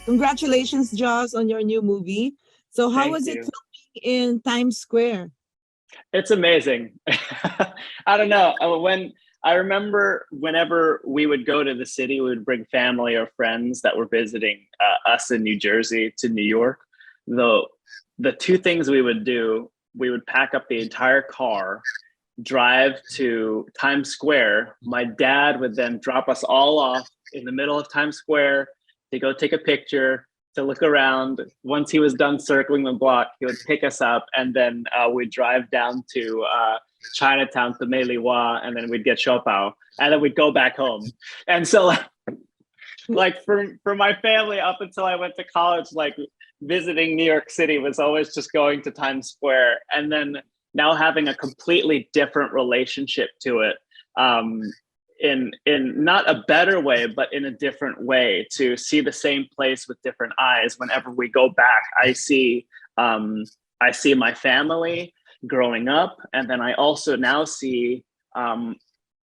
Congratulations, Joss, on your new movie. So, how Thank was it you. filming in Times Square? It's amazing. I don't know. When I remember whenever we would go to the city, we would bring family or friends that were visiting us in New Jersey to New York. The the two things we would do, we would pack up the entire car, drive to Times Square. My dad would then drop us all off in the middle of Times Square to go take a picture, to look around. Once he was done circling the block, he would pick us up, and then we'd drive down to Chinatown to Meiliwa, and then we'd get shopao, and then we'd go back home. And so, like for my family, up until I went to college, like visiting New York City was always just going to Times Square, and then now having a completely different relationship to it, um, in not a better way, but in a different way, to see the same place with different eyes. Whenever we go back, um, I see my family growing up, and then I also now see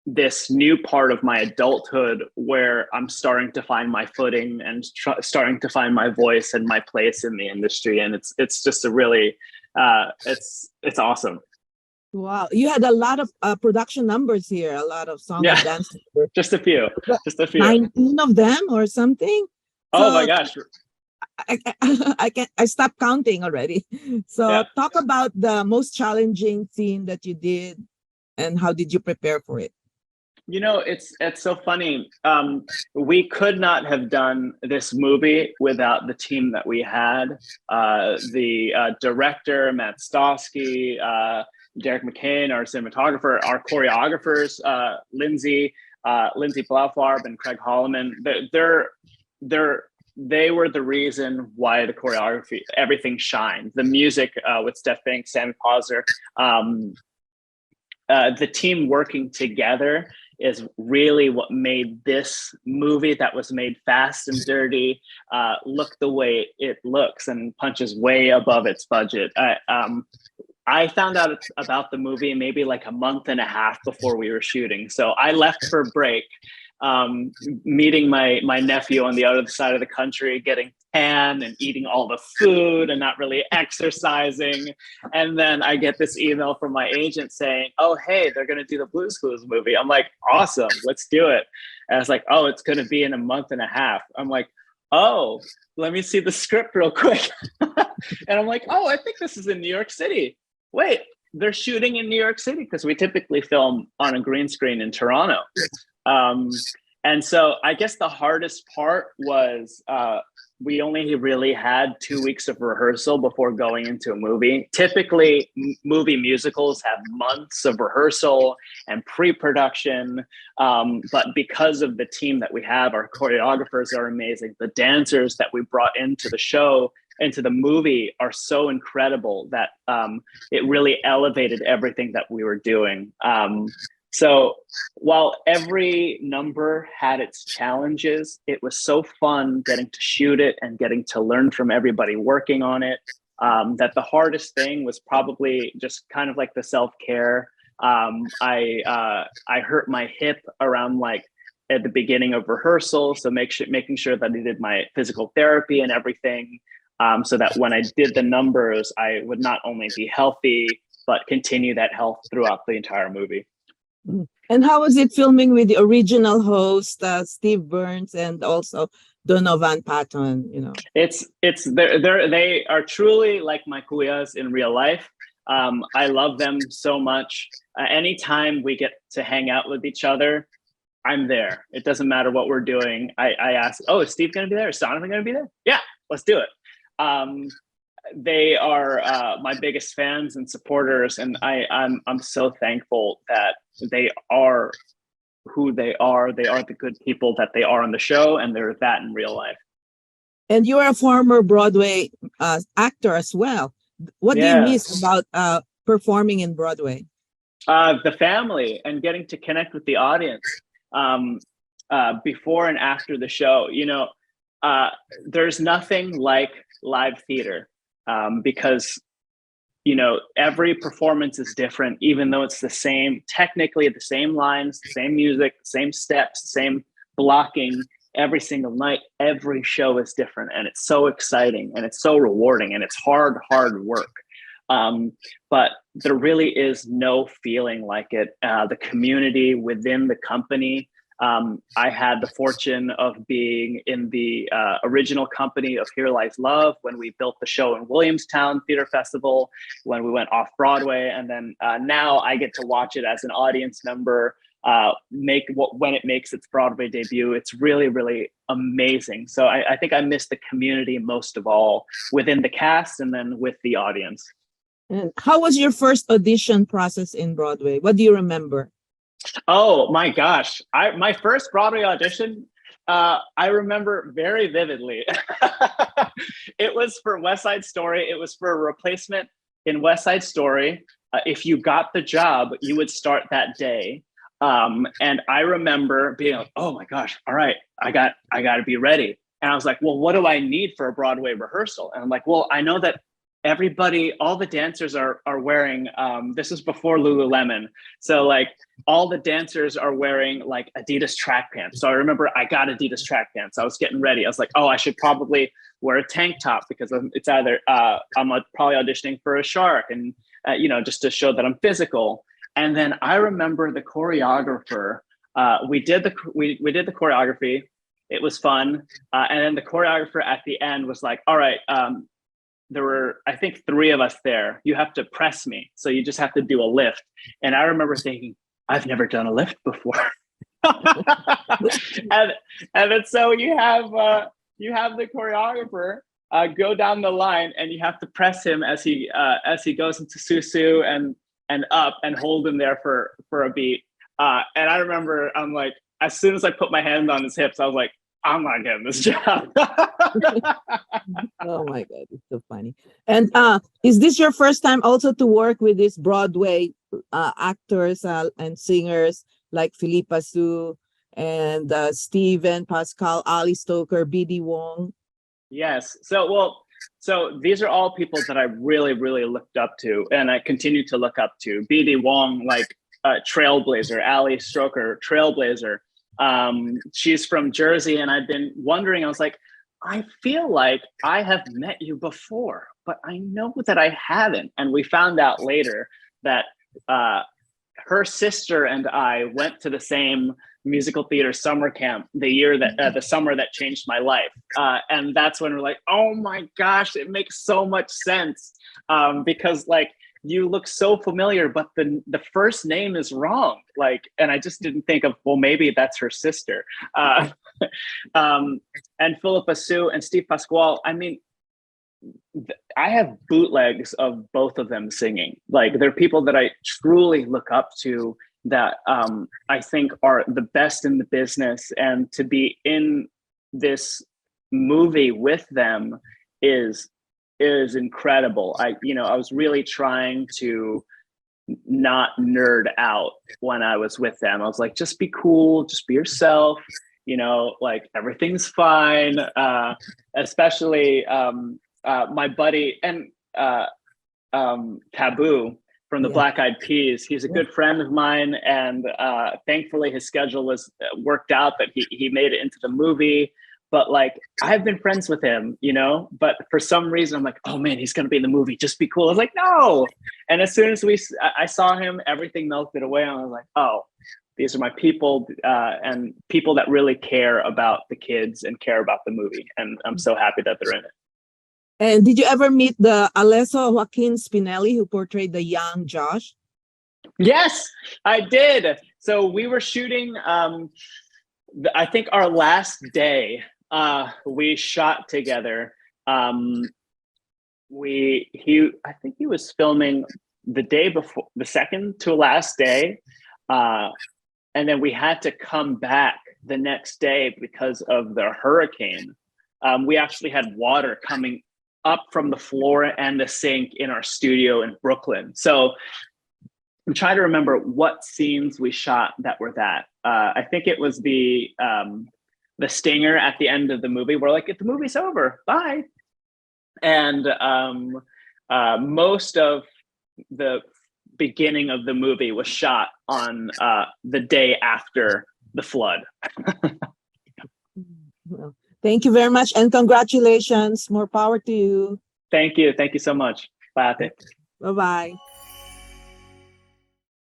this new part of my adulthood where I'm starting to find my footing and starting to find my voice and my place in the industry. And it's just a really it's awesome. Wow, you had a lot of production numbers here, a lot of song Yeah, and dance numbers. just a few, just a few. 19 of them or something. Oh my So gosh. I stopped counting already. So Yeah. talk about the most challenging scene that you did and how did you prepare for it? It's so funny. We could not have done this movie without the team that we had. The director, Matt Stosky, Derek McCain, our cinematographer, our choreographers, Lindsay Blaufarb and Craig Holloman. They're they were the reason why the choreography, everything shined. The music with Steph Banks, Sammy Pauser, the team working together is really what made this movie that was made fast and dirty look the way it looks and punches way above its budget. I found out about the movie maybe like a month and a half before we were shooting. So I left for break, meeting my nephew on the other side of the country, getting tan and eating all the food and not really exercising. And then I get this email from my agent saying, "Oh, hey, they're going to do the Blues Clues movie." I'm like, "Awesome, let's do it." And I was like, "Oh, it's going to be in a month and a half." I'm like, "Oh, let me see the script real quick." And I'm like, "Oh, I think this is in New York City." Wait, they're shooting in New York City, because we typically film on a green screen in Toronto. Um, and so I guess the hardest part was we only really had 2 weeks of rehearsal before going into a movie. Typically, movie musicals have months of rehearsal and pre-production. But because of the team that we have, our choreographers are amazing. The dancers that we brought into the show, into the movie, are so incredible that it really elevated everything that we were doing. So while every number had its challenges, it was so fun getting to shoot it and getting to learn from everybody working on it. That the hardest thing was probably just kind of like the self-care. I hurt my hip around like at the beginning of rehearsal, so making sure that I did my physical therapy and everything, so that when I did the numbers, I would not only be healthy but continue that health throughout the entire movie. And how was it filming with the original host, Steve Burns, and also Donovan Patton? They are truly like my kuyas in real life. I love them so much. Anytime we get to hang out with each other, I'm there. It doesn't matter what we're doing. I ask, "Oh, is Steve going to be there? Is Donovan going to be there?" Yeah, let's do it. Um, they are my biggest fans and supporters, and I'm so thankful that they are who they are. They are the good people that they are on the show, and they're that in real life. And you are a former Broadway actor as well. What do you miss Yes. about performing in Broadway? The family and getting to connect with the audience, before and after the show. There's nothing like live theater, because every performance is different, even though it's the same, technically the same lines, the same music, the same steps, the same blocking. every single night, every show is different, and it's so exciting and it's so rewarding, and it's hard work. But there really is no feeling like it. The community within the company. I had the fortune of being in the original company of Here Lies Love when we built the show in Williamstown Theater Festival, when we went off Broadway, and then now I get to watch it as an audience member when it makes its Broadway debut. It's really, really amazing. So I think I miss the community most of all, within the cast and then with the audience. And how was your first audition process in Broadway? What do you remember? Oh my gosh. My first Broadway audition, I remember very vividly. It was for West Side Story. It was for a replacement in West Side Story. If you got the job, you would start that day. And I remember being like, oh my gosh, all right, I got to be ready. And I was like, well, what do I need for a Broadway rehearsal? And I'm like, well, I know that all the dancers are wearing, this is before Lululemon. So like all the dancers are wearing like Adidas track pants. So I remember I got Adidas track pants. I was getting ready. I was like, oh, I should probably wear a tank top because it's either, I'm probably auditioning for a shark and, just to show that I'm physical. And then I remember the choreographer, we did the choreography. It was fun. And then the choreographer at the end was like, all right, there were, I think, 3 of us there. You have to press me. So you just have to do a lift. And I remember thinking, I've never done a lift before. and then so you have the choreographer go down the line, and you have to press him as he goes into Susu and up, and hold him there for a beat. And I remember, I'm like, as soon as I put my hand on his hips, I was like, I'm not getting this job. Oh my God, it's so funny. And is this your first time also to work with these Broadway actors and singers like Philippa Sue and Steven, Pascal, Ali Stoker, B.D. Wong? Yes. So these are all people that I really, really looked up to, and I continue to look up to. B.D. Wong, like trailblazer. Ali Stoker, trailblazer. She's from Jersey, and I've been wondering, I was like, I feel like I have met you before, but I know that I haven't. And we found out later that her sister and I went to the same musical theater summer camp the summer that changed my life. And that's when we're like, oh my gosh, it makes so much sense. Because like, you look so familiar, but the first name is wrong. Like, and I just didn't think of, well, maybe that's her sister. And Philippa Sue and Steve Pasquale, I mean, I have bootlegs of both of them singing. Like, they're people that I truly look up to, that I think are the best in the business. And to be in this movie with them is incredible. I was really trying to not nerd out when I was with them. I was like, just be cool, just be yourself, like everything's fine. Especially my buddy and Taboo from the Black Eyed Peas. He's a good friend of mine, and thankfully his schedule was worked out that he made it into the movie. But like, I've been friends with him, but for some reason I'm like, oh man, he's going to be in the movie. Just be cool. I was like, no. And as soon as I saw him, everything melted away. And I was like, oh, these are my people, and people that really care about the kids and care about the movie. And I'm so happy that they're in it. And did you ever meet the Alesso Joaquin Spinelli who portrayed the young Josh? Yes, I did. So we were shooting, I think our last day, we shot together. I think he was filming the day before, the second to last day. And then we had to come back the next day because of the hurricane. We actually had water coming up from the floor and the sink in our studio in Brooklyn. So I'm trying to remember what scenes we shot that were that. I think it was the stinger at the end of the movie. We're like, the movie's over, bye. And most of the beginning of the movie was shot on the day after the flood. Thank you very much, and congratulations. More power to you. Thank you. Thank you so much. Bye, ate. Bye-bye.